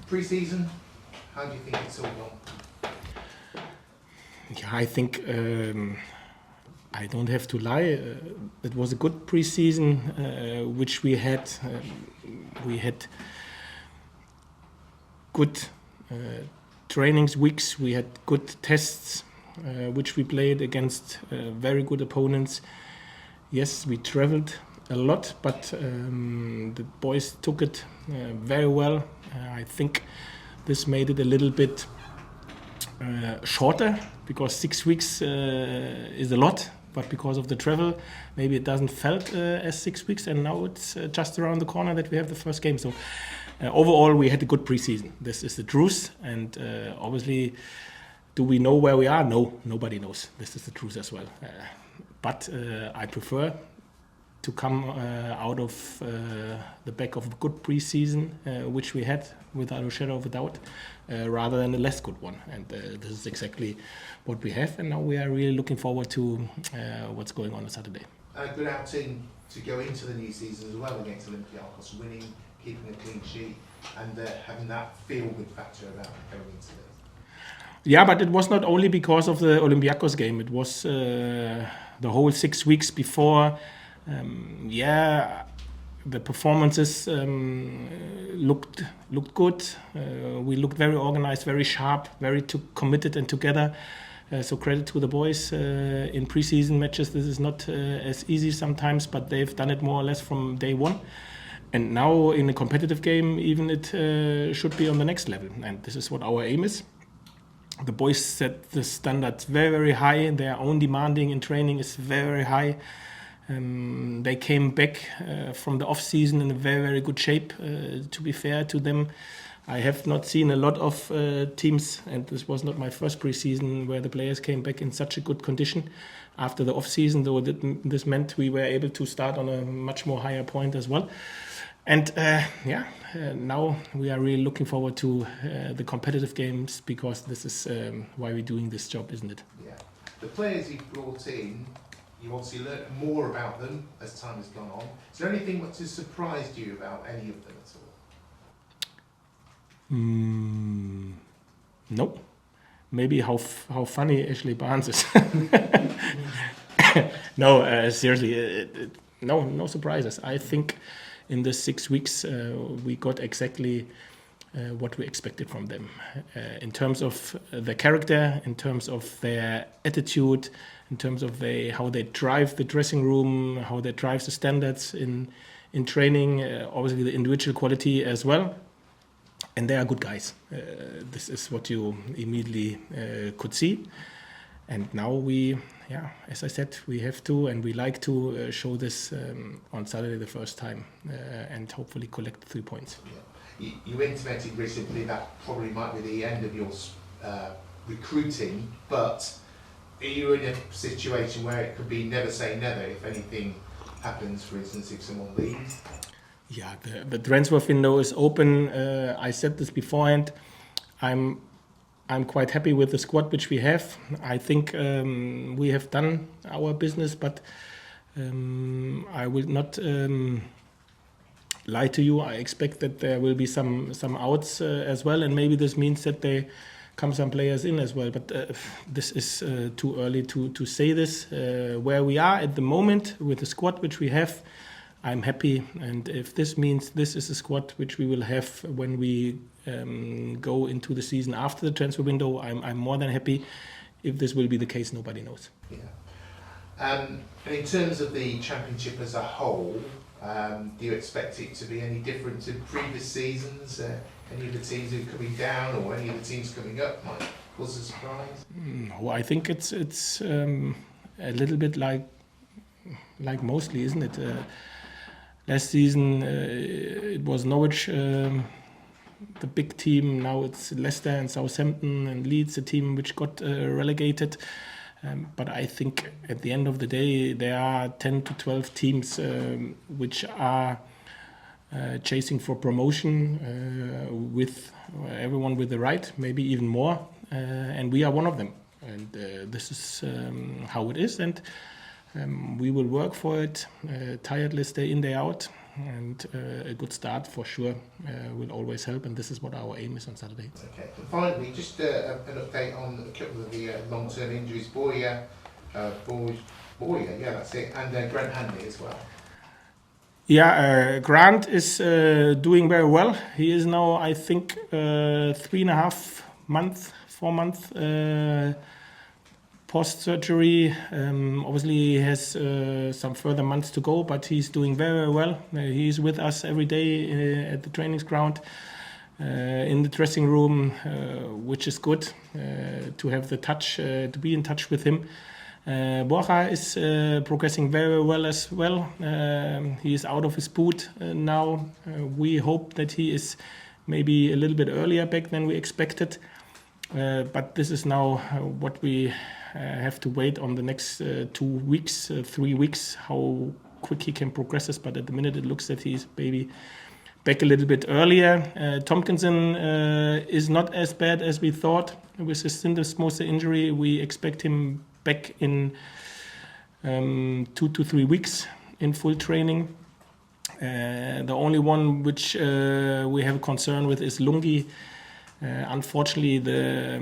Pre-season, how do you think it's all gone? Yeah, I think I don't have to lie. It was a good pre-season, which we had. We had good trainings weeks. We had good tests, which we played against very good opponents. Yes, we traveled a lot, but the boys took it very well. I think this made it a little bit shorter, because 6 weeks is a lot, but because of the travel, maybe it doesn't felt as 6 weeks, and now it's just around the corner that we have the first game. So overall, we had a good preseason. This is the truth, and obviously, do we know where we are? No, nobody knows. This is the truth as well. But I prefer to come out of the back of a good preseason, which we had without a shadow of a doubt, rather than a less good one. And this is exactly what we have. And now we are really looking forward to what's going on Saturday. A good outing to go into the new season as well against Olympiacos, winning, keeping a clean sheet, and having that feel-good factor about going into this. Yeah, but it was not only because of the Olympiacos game. It was the whole 6 weeks before. The performances looked good. We looked very organized, very sharp, very committed and together. So credit to the boys in preseason matches. This is not as easy sometimes, but they've done it more or less from day one. And now in a competitive game, even it should be on the next level. And this is what our aim is. The boys set the standards very, very high. Their own demanding in training is very, very high. They came back from the off-season in a very, very good shape, to be fair to them. I have not seen a lot of teams, and this was not my first preseason, where the players came back in such a good condition after the off-season, though this meant we were able to start on a much more higher point as well. And now we are really looking forward to the competitive games, because this is why we're doing this job, isn't it? Yeah. The players you've brought in, you obviously learned more about them as time has gone on. Is there anything that has surprised you about any of them at all? No. Maybe how funny Ashley Barnes is. No, seriously, no surprises. I think in the 6 weeks we got exactly what we expected from them, in terms of their character, in terms of their attitude, in terms of how they drive the dressing room, how they drive the standards in training, obviously the individual quality as well. And they are good guys. This is what you immediately could see. And now as I said, we have to, and we like to show this on Saturday the first time, and hopefully collect 3 points. Yeah. You intimated recently that probably might be the end of your recruiting, but are you in a situation where it could be never say never if anything happens, for instance, if someone leaves? Yeah, the transfer window is open. I said this beforehand. I'm quite happy with the squad which we have. I think we have done our business, but I will not lie to you. I expect that there will be some outs as well, and maybe this means that they come some players in as well. But this is too early to say this. Where we are at the moment with the squad which we have, I'm happy. And if this means this is a squad which we will have when we go into the season after the transfer window, I'm more than happy. If this will be the case, nobody knows. Yeah. And in terms of the championship as a whole, do you expect it to be any different to previous seasons? Any of the teams who are coming down or any of the teams coming up might cause a surprise? No, I think it's a little bit like mostly, isn't it? Last season it was Norwich, the big team. Now it's Leicester and Southampton and Leeds, a team which got relegated. But I think at the end of the day, there are 10 to 12 teams which are chasing for promotion, with everyone with the right, maybe even more. And we are one of them. And this is how it is. And we will work for it tirelessly, day in, day out. and a good start for sure will always help, and this is what our aim is on Saturday. Okay. And finally, just an update on a couple of the long-term injuries. Boyer, yeah, that's it, and Grant Hanley as well. Yeah, Grant is doing very well. He is now, I think, 3.5 months, 4 months post-surgery. Obviously, he has some further months to go, but he's doing very, very well. He's with us every day at the training ground, in the dressing room, which is good to have the touch, to be in touch with him. Borja is progressing very well as well. He is out of his boot now. We hope that he is maybe a little bit earlier back than we expected. But this is now what we have to wait on the next 2 weeks, 3 weeks, how quick he can progress us. But at the minute it looks that he's maybe back a little bit earlier. Tompkinson is not as bad as we thought. With his syndesmosis injury, we expect him back in 2 to 3 weeks in full training. The only one which we have a concern with is Lungi. Unfortunately, the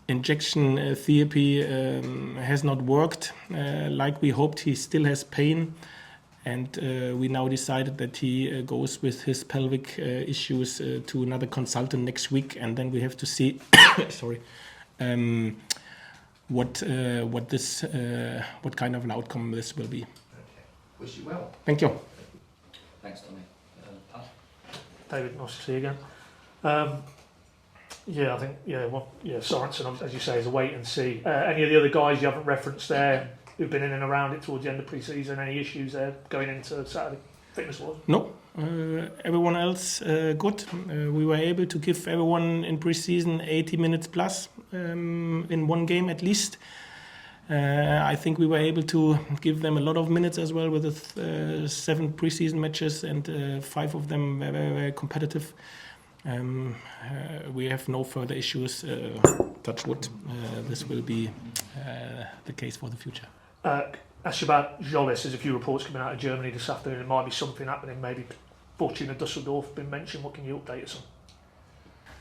injection therapy has not worked like we hoped. He still has pain, and we now decided that he goes with his pelvic issues to another consultant next week, and then we have to see sorry, what kind of an outcome this will be. Okay. Wish you well. Thank you. Thanks, Tommy. Pat? David, nice to see you again. I think Sorensen, as you say, is a wait and see. Any of the other guys you haven't referenced there who've been in and around it towards the end of pre-season? Any issues there going into Saturday, fitness-wise? No. Everyone else good. We were able to give everyone in pre-season 80 minutes plus in one game at least. I think we were able to give them a lot of minutes as well with the 7 pre-season matches, and 5 of them were very, very competitive. We have no further issues, touch wood. This will be the case for the future. Ask you about Jolis. There's a few reports coming out of Germany this afternoon. There might be something happening, maybe Fortuna Dusseldorf been mentioned. What can you update us on?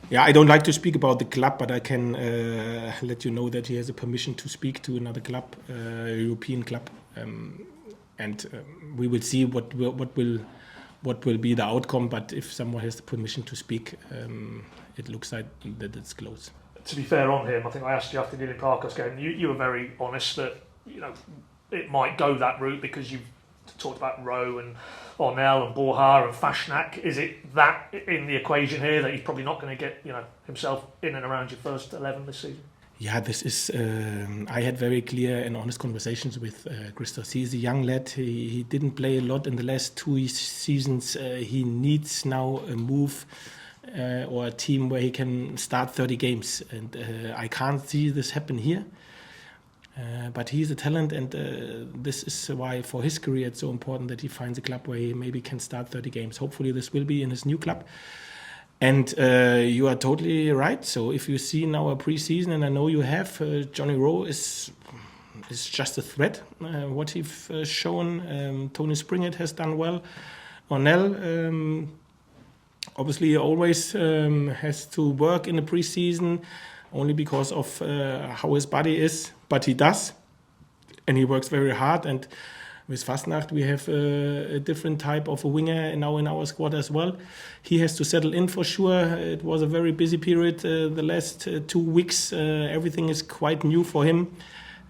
Yeah, I don't like to speak about the club, but I can let you know that he has a permission to speak to another club, a European club, and we will see what will be the outcome. But if someone has the permission to speak, it looks like that it's close. To be fair on him, I think I asked you after the Parkos game. You were very honest that it might go that route because you've talked about Rowe and Ornell and Borja and Fashnak. Is it that in the equation here that he's probably not going to get himself in and around your first 11 this season? Yeah, this is. I had very clear and honest conversations with Christos. He's a young lad. He didn't play a lot in the last 2 seasons. He needs now a move or a team where he can start 30 games, and I can't see this happen here. But he's a talent, and this is why for his career it's so important that he finds a club where he maybe can start 30 games. Hopefully this will be in his new club. And you are totally right. So if you see now a pre-season, and I know you have, Johnny Rowe is just a threat. What he's shown, Tony Springett has done well. Ornell, obviously always has to work in the pre-season only because of how his body is, but he does, and he works very hard. And with Fastnacht, we have a different type of a winger now in our squad as well. He has to settle in for sure. It was a very busy period the last 2 weeks. Everything is quite new for him.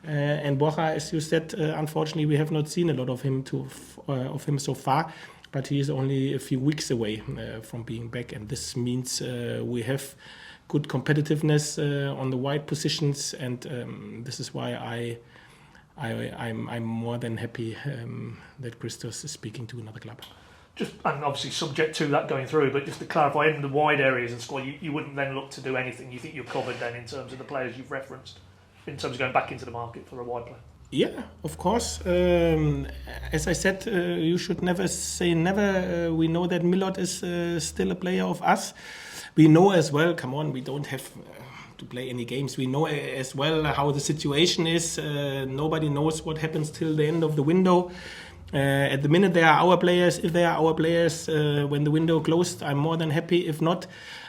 And Borja, as you said, unfortunately, we have not seen a lot of him so far. But he is only a few weeks away from being back, and this means we have good competitiveness on the wide positions, and this is why I'm more than happy that Christos is speaking to another club. Just, and obviously subject to that going through, but just to clarify, in the wide areas and squad, you wouldn't then look to do anything. You think you're covered then in terms of the players you've referenced, in terms of going back into the market for a wide player? Yeah, of course. As I said, you should never say never. We know that Milot is still a player of us. We know as well, come on, we don't have to play any games. We know as well how the situation is. Nobody knows what happens till the end of the window. At the minute, they are our players. If they are our players, when the window closed, I'm more than happy. If not,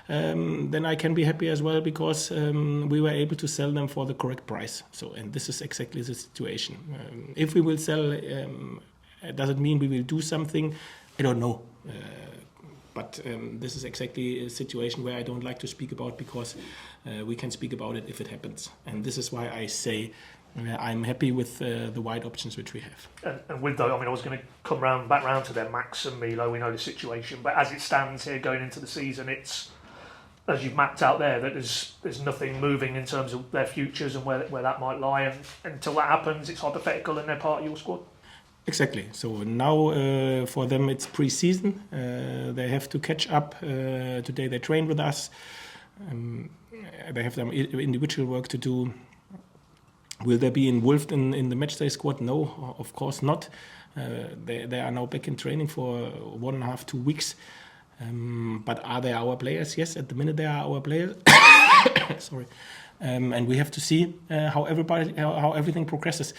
then I can be happy as well because we were able to sell them for the correct price. So, and this is exactly the situation. If we will sell, does it mean we will do something? I don't know. But this is exactly a situation where I don't like to speak about because we can speak about it if it happens. And this is why I say I'm happy with the wide options which we have. And with those, I mean, I was going to come back round to them, Max and Milo. We know the situation, but as it stands here going into the season, it's as you've mapped out there that there's nothing moving in terms of their futures and where that might lie. And until that happens, it's hypothetical and they're part of your squad. Exactly. So now for them it's pre-season. They have to catch up. Today they train with us. They have some individual work to do. Will they be involved in the matchday squad? No, of course not. They are now back in training for 1.5 to 2 weeks. But are they our players? Yes, at the minute they are our players. Sorry. And we have to see how everything progresses.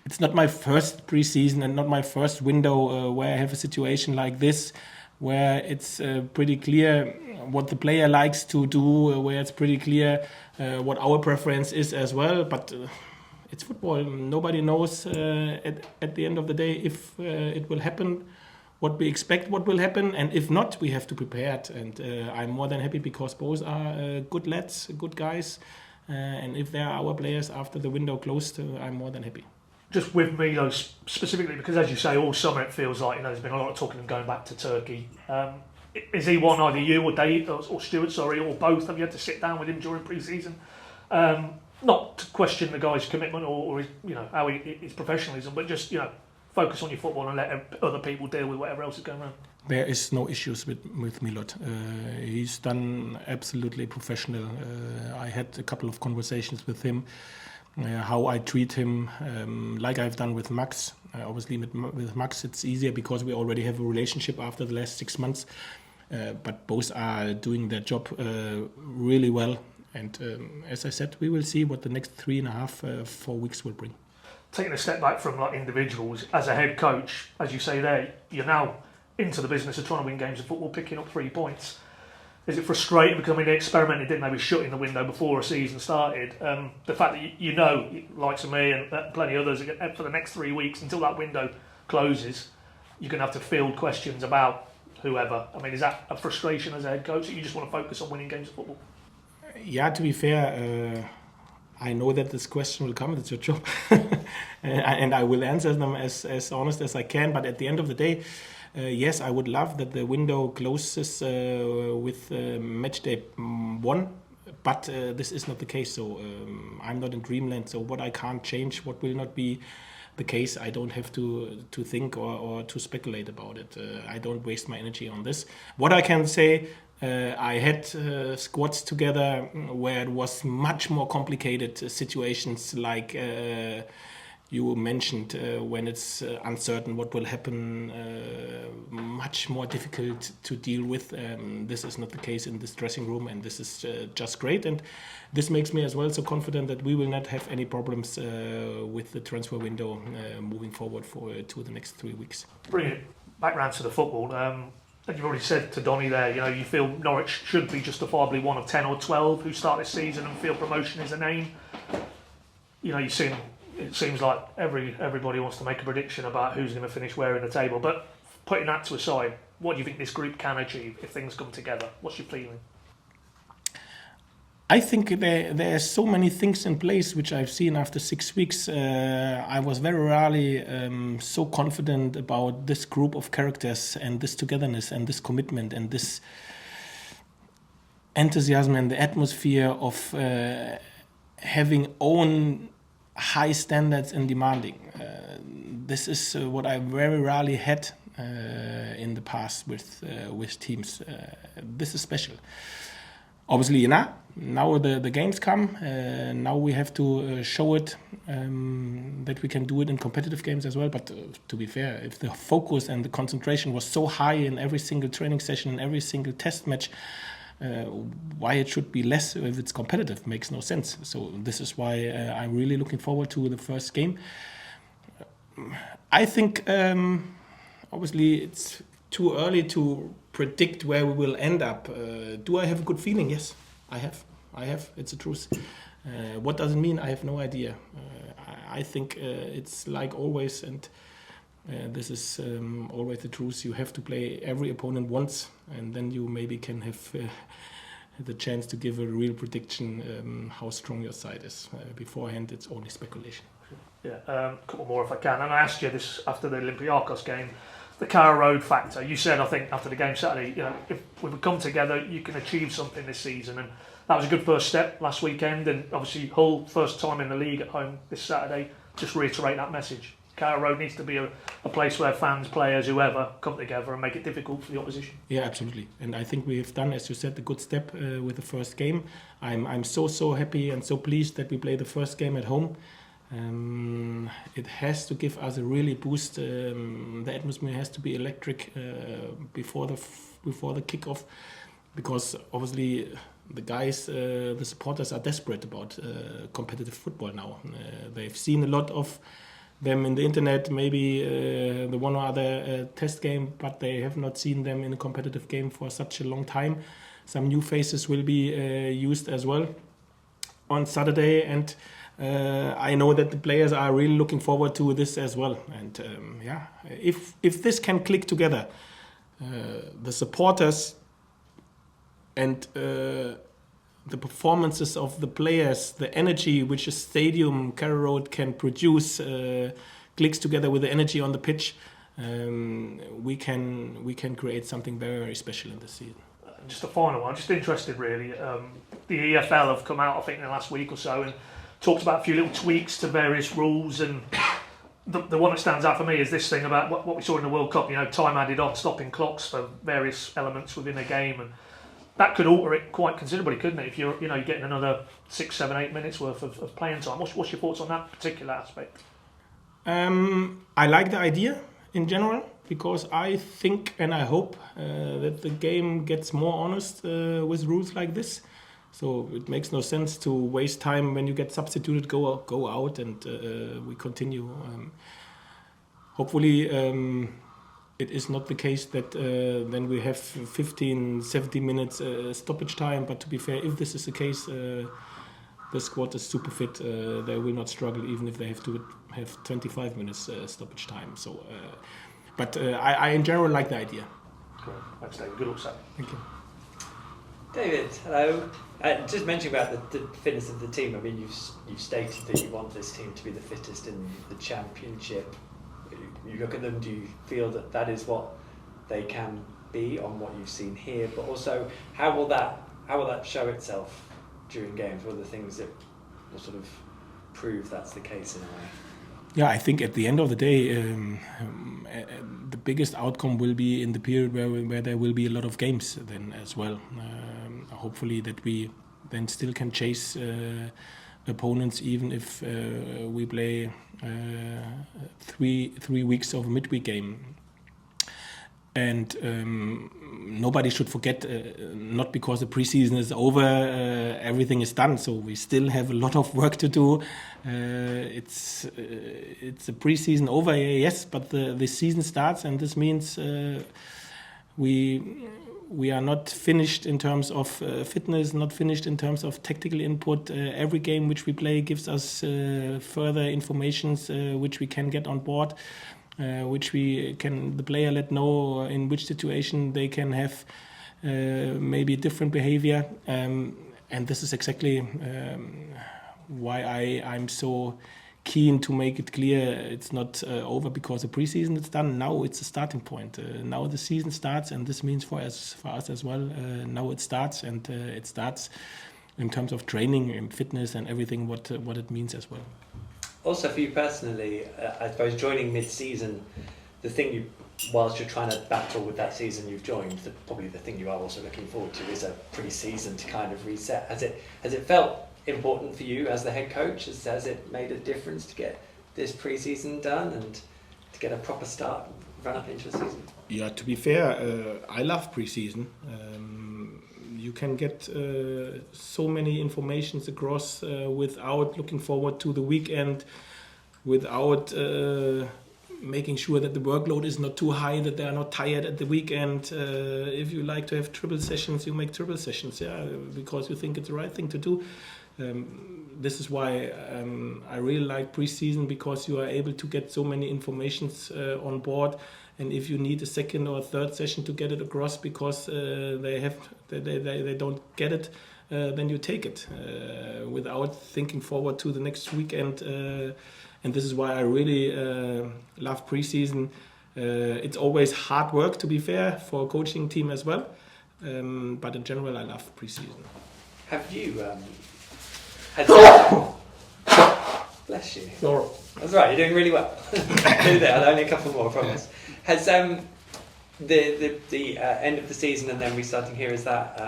It's not my first pre-season and not my first window where I have a situation like this, where it's pretty clear what the player likes to do, where it's pretty clear what our preference is as well. But it's football. Nobody knows at the end of the day if it will happen, what we expect what will happen. And if not, we have to prepare it. And I'm more than happy because both are good lads, good guys. And if they are our players after the window closed, I'm more than happy. Just with Milo specifically, because as you say, all summer it feels like there's been a lot of talking of going back to Turkey. Is he one, either you or Dave or Stuart, or both? Have you had to sit down with him during pre-season? Not to question the guy's commitment or his, how his professionalism, but just focus on your football and let other people deal with whatever else is going on. There is no issues with Milot. He's done absolutely professional. I had a couple of conversations with him. How I treat him, like I've done with Max. Obviously, with Max, it's easier because we already have a relationship after the last 6 months. But both are doing their job really well. And as I said, we will see what the next 3.5, 4 weeks will bring. Taking a step back from individuals, as a head coach, as you say there, you're now into the business of trying to win games of football, picking up 3 points. Is it frustrating because they experimented, didn't they, with shutting the window before a season started? The fact that likes of me and plenty of others, for the next 3 weeks until that window closes, you're going to have to field questions about whoever. I mean, is that a frustration as a head coach that you just want to focus on winning games of football? Yeah, to be fair, I know that this question will come. It's your job, and I will answer them as honest as I can. But at the end of the day, yes, I would love that the window closes with match day 1, but this is not the case. So I'm not in dreamland. So what I can't change, what will not be the case, I don't have to think or to speculate about it. I don't waste my energy on this. What I can say, I had squads together where it was much more complicated situations like you mentioned when it's uncertain what will happen, much more difficult to deal with. This is not the case in this dressing room, and this is just great. And this makes me as well so confident that we will not have any problems with the transfer window moving forward to the next 3 weeks. Bringing it back round to the football, you've already said to Donny there, you feel Norwich should be justifiably one of 10 or 12 who start this season and feel promotion is a name. You've seen. It seems like everybody wants to make a prediction about who's going to finish where in the table. But putting that to aside, what do you think this group can achieve if things come together? What's your feeling? I think there are so many things in place which I've seen after 6 weeks. I was very rarely so confident about this group of characters and this togetherness and this commitment and this enthusiasm and the atmosphere of having own high standards and demanding. This is what I very rarely had in the past with teams. This is special. Obviously, now the games come. Now we have to show it that we can do it in competitive games as well. But to be fair, if the focus and the concentration was so high in every single training session, in every single test match, why it should be less if it's competitive makes no sense. So this is why I'm really looking forward to the first game. I think obviously it's too early to predict where we will end up. Do I have a good feeling? Yes, I have. It's the truth. What does it mean? I have no idea. I think it's like always, and this is always the truth. You have to play every opponent once, and then you maybe can have the chance to give a real prediction how strong your side is. Beforehand, it's only speculation. Yeah, a couple more if I can. And I asked you this after the Olympiacos game, the Carrow Road factor. You said, I think, after the game Saturday, if we would come together, you can achieve something this season. And that was a good first step last weekend. And obviously, Hull, first time in the league at home this Saturday, just reiterate that message. Carrow Road needs to be a place where fans, players, whoever, come together and make it difficult for the opposition. Yeah, absolutely. And I think we have done, as you said, a good step with the first game. I'm so happy and so pleased that we play the first game at home. It has to give us a really boost. The atmosphere has to be electric before the kickoff, because obviously the guys, the supporters are desperate about competitive football now. They've seen a lot of them in the internet, maybe the one or other test game, but they have not seen them in a competitive game for such a long time. Some new faces will be used as well on Saturday, and I know that the players are really looking forward to this as well. And if this can click together, the supporters and the performances of the players, the energy which a stadium, Carrow Road, can produce, clicks together with the energy on the pitch, we can create something very, very special in this season. Just a final one, just interested really. The EFL have come out, I think, in the last week or so and talked about a few little tweaks to various rules, and the one that stands out for me is this thing about what we saw in the World Cup, time added on, stopping clocks for various elements within a game, and that could alter it quite considerably, couldn't it? If you're getting another 6, 7, 8 minutes worth of playing time. What's your thoughts on that particular aspect? I like the idea in general, because I think and I hope that the game gets more honest with rules like this. So it makes no sense to waste time when you get substituted, go out and we continue. Hopefully it is not the case that then we have 15, 17 minutes stoppage time. But to be fair, if this is the case, the squad is super fit. They will not struggle even if they have to have 25 minutes stoppage time. So, but I in general like the idea. Great. Thanks, David. Good luck, Sam. Thank you. David, hello. Just mentioning about the fitness of the team. I mean, you've stated that you want this team to be the fittest in the Championship. You look at them. Do you feel that is what they can be on what you've seen here? But also, how will that show itself during games? What are the things that will sort of prove that's the case in a way? Yeah, I think at the end of the day, the biggest outcome will be in the period where there will be a lot of games then as well. Hopefully that we then still can chase opponents, even if we play 3 weeks of a midweek game. And nobody should forget, not because the preseason is over, everything is done. So we still have a lot of work to do. It's a preseason over, yes, but the season starts, and this means we are not finished in terms of fitness, not finished in terms of tactical input. Every game which we play gives us further informations which we can get on board. Which the player let know in which situation they can have maybe different behavior, and this is exactly why I'm so keen to make it clear it's not over because the preseason is done. Now it's a starting point. Now the season starts, and this means for us as well. Now it starts, and it starts in terms of training and fitness and everything what it means as well. Also for you personally, I suppose joining mid-season, whilst you're trying to battle with that season you've joined, probably the thing you are also looking forward to is a pre-season to kind of reset. Has it felt important for you as the head coach? Has it made a difference to get this pre-season done and to get a proper start, run up into the season? Yeah, to be fair, I love pre-season. You can get so many informations across without looking forward to the weekend, without making sure that the workload is not too high, that they are not tired at the weekend. If you like to have triple sessions, you make triple sessions, because you think it's the right thing to do. This is why I really like preseason, because you are able to get so many informations on board. And if you need a second or a third session to get it across because they don't get it, then you take it without thinking forward to the next weekend. And this is why I really love preseason. It's always hard work, to be fair, for a coaching team as well. But in general, I love preseason. Have you bless you. Sorry. That's right, you're doing really well. Only a couple more, I promise. Has the end of the season and then restarting here, has that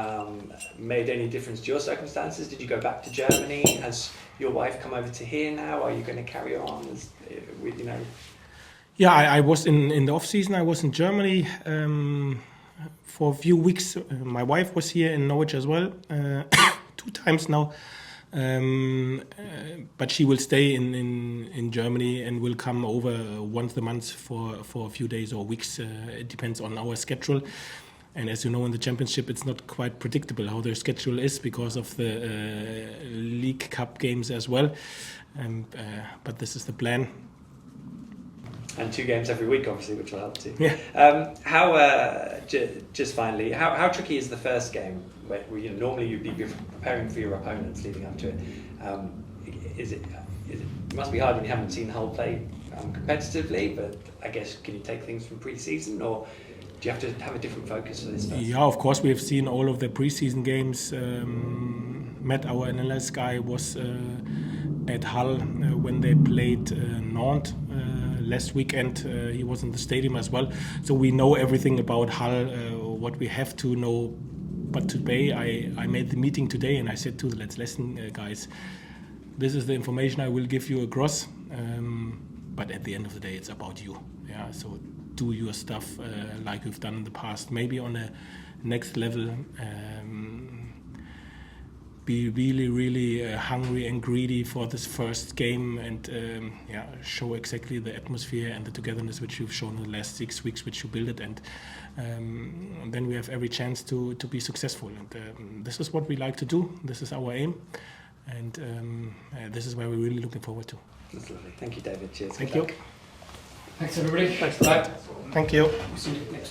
made any difference to your circumstances? Did you go back to Germany? Has your wife come over to here now? Are you going to carry on? Yeah, I was in the off season. I was in Germany for a few weeks. My wife was here in Norwich as well, 2 times now. But she will stay in Germany and will come over once a month for a few days or weeks. It depends on our schedule. And as you know, in the championship, it's not quite predictable how their schedule is because of the League Cup games as well. But this is the plan. And 2 games every week, obviously, which will help too. Yeah. Just finally, how tricky is the first game? Where normally you'd be preparing for your opponents leading up to it. It must be hard when you haven't seen Hull play competitively, but I guess can you take things from pre-season, or do you have to have a different focus for this first? Yeah, of course, we have seen all of the pre-season games. Matt, our analyst guy, was at Hull when they played Nantes last weekend. He was in the stadium as well, so we know everything about Hull, what we have to know. But today, I made the meeting today, and I said to the Let's Listen guys, this is the information I will give you across. But at the end of the day, it's about you. Yeah, so do your stuff like you've done in the past. Maybe on a next level. Be really, really hungry and greedy for this first game, and show exactly the atmosphere and the togetherness which you've shown in the last 6 weeks, which you built it, and then we have every chance to be successful. And this is what we like to do. This is our aim, and this is where we're really looking forward to. That's lovely. Thank you, David. Cheers. Thank you. Thanks, everybody. Thanks. Bye. Thank you. See you next